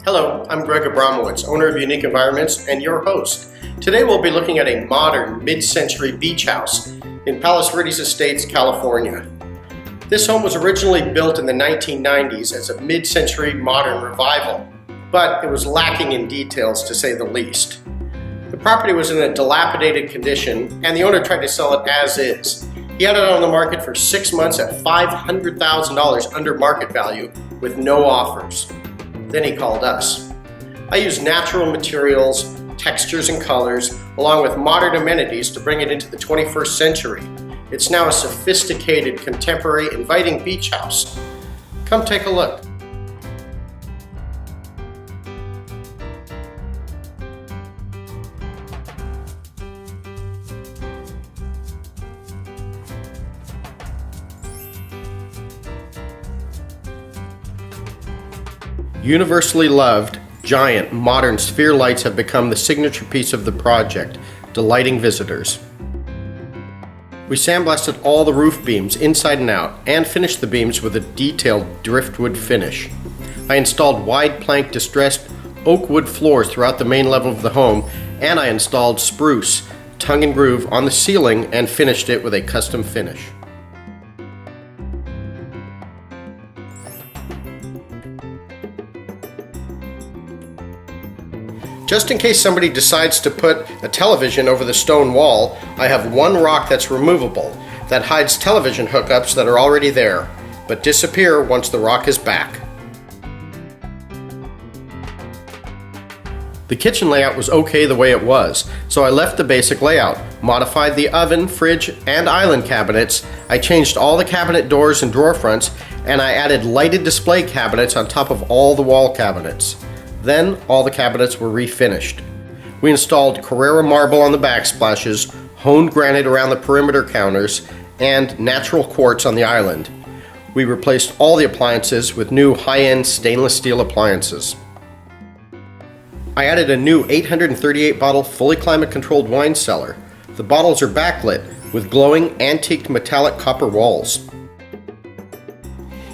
Hello, I'm Greg Abramowitz, owner of Unique Environments and your host. Today we'll be looking at a modern mid-century beach house in Palos Verdes Estates, California. This home was originally built in the 1990s as a mid-century modern revival, but it was lacking in details to say the least. The property was in a dilapidated condition and the owner tried to sell it as is. He had it on the market for 6 months at $500,000 under market value with no offers. Then he called us. I used natural materials, textures and colors, along with modern amenities to bring it into the 21st century. It's now a sophisticated, contemporary, inviting beach house. Come take a look. Universally loved, giant, modern sphere lights have become the signature piece of the project, delighting visitors. We sandblasted all the roof beams inside and out and finished the beams with a detailed driftwood finish. I installed wide plank distressed oak wood floors throughout the main level of the home, and I installed spruce, tongue and groove on the ceiling and finished it with a custom finish. Just in case somebody decides to put a television over the stone wall, I have one rock that's removable that hides television hookups that are already there, but disappear once the rock is back. The kitchen layout was okay the way it was, so I left the basic layout, modified the oven, fridge, and island cabinets. I changed all the cabinet doors and drawer fronts, and I added lighted display cabinets on top of all the wall cabinets. Then, all the cabinets were refinished. We installed Carrara marble on the backsplashes, honed granite around the perimeter counters, and natural quartz on the island. We replaced all the appliances with new high-end stainless steel appliances. I added a new 838-bottle fully climate-controlled wine cellar. The bottles are backlit with glowing antiqued metallic copper walls.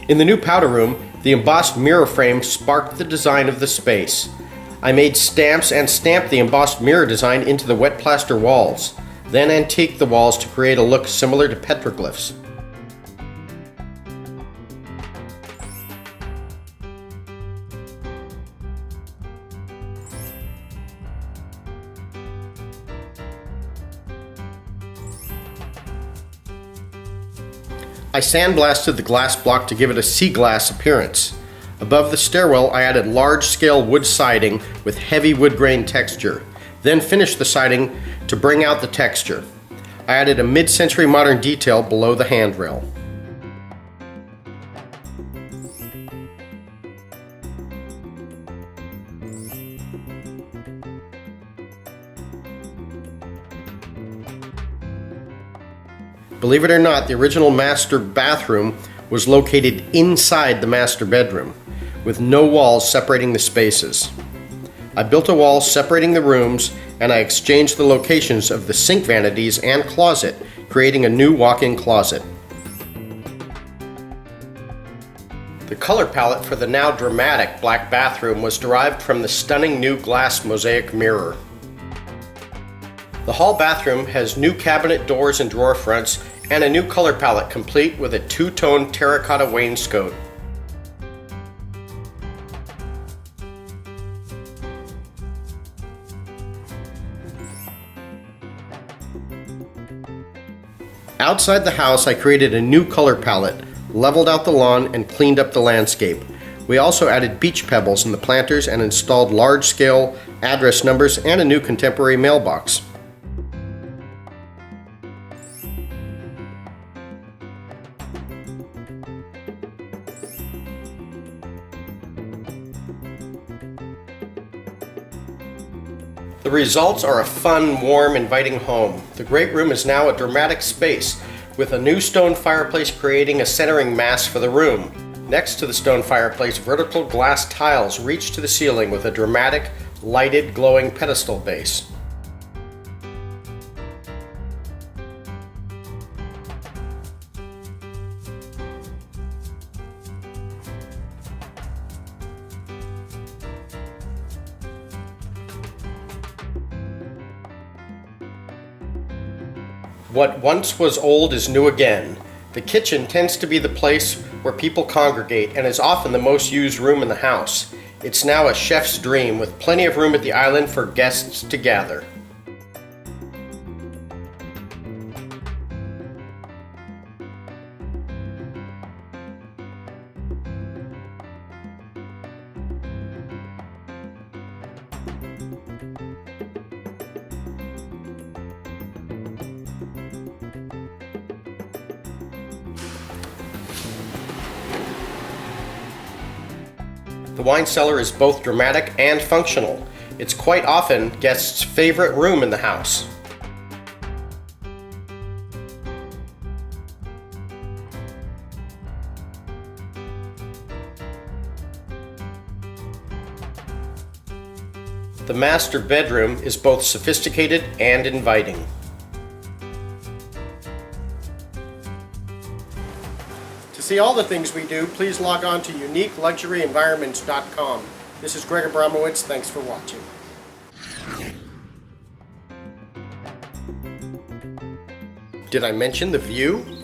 In the new powder room, the embossed mirror frame sparked the design of the space. I made stamps and stamped the embossed mirror design into the wet plaster walls, then antiqued the walls to create a look similar to petroglyphs. I sandblasted the glass block to give it a sea glass appearance. Above the stairwell, I added large-scale wood siding with heavy wood grain texture, then finished the siding to bring out the texture. I added a mid-century modern detail below the handrail. Believe it or not, the original master bathroom was located inside the master bedroom, with no walls separating the spaces. I built a wall separating the rooms, and I exchanged the locations of the sink vanities and closet, creating a new walk-in closet. The color palette for the now dramatic black bathroom was derived from the stunning new glass mosaic mirror. The hall bathroom has new cabinet doors and drawer fronts and a new color palette complete with a two-tone terracotta wainscot. Outside the house, I created a new color palette, leveled out the lawn, and cleaned up the landscape. We also added beach pebbles in the planters and installed large-scale address numbers and a new contemporary mailbox. The results are a fun, warm, inviting home. The great room is now a dramatic space, with a new stone fireplace creating a centering mass for the room. Next to the stone fireplace, vertical glass tiles reach to the ceiling with a dramatic, lighted, glowing pedestal base. What once was old is new again. The kitchen tends to be the place where people congregate and is often the most used room in the house. It's now a chef's dream with plenty of room at the island for guests to gather. The wine cellar is both dramatic and functional. It's quite often guests' favorite room in the house. The master bedroom is both sophisticated and inviting. To see all the things we do, please log on to uniqueluxuryenvironments.com. This is Greg Abramowitz. Thanks for watching. Did I mention the view?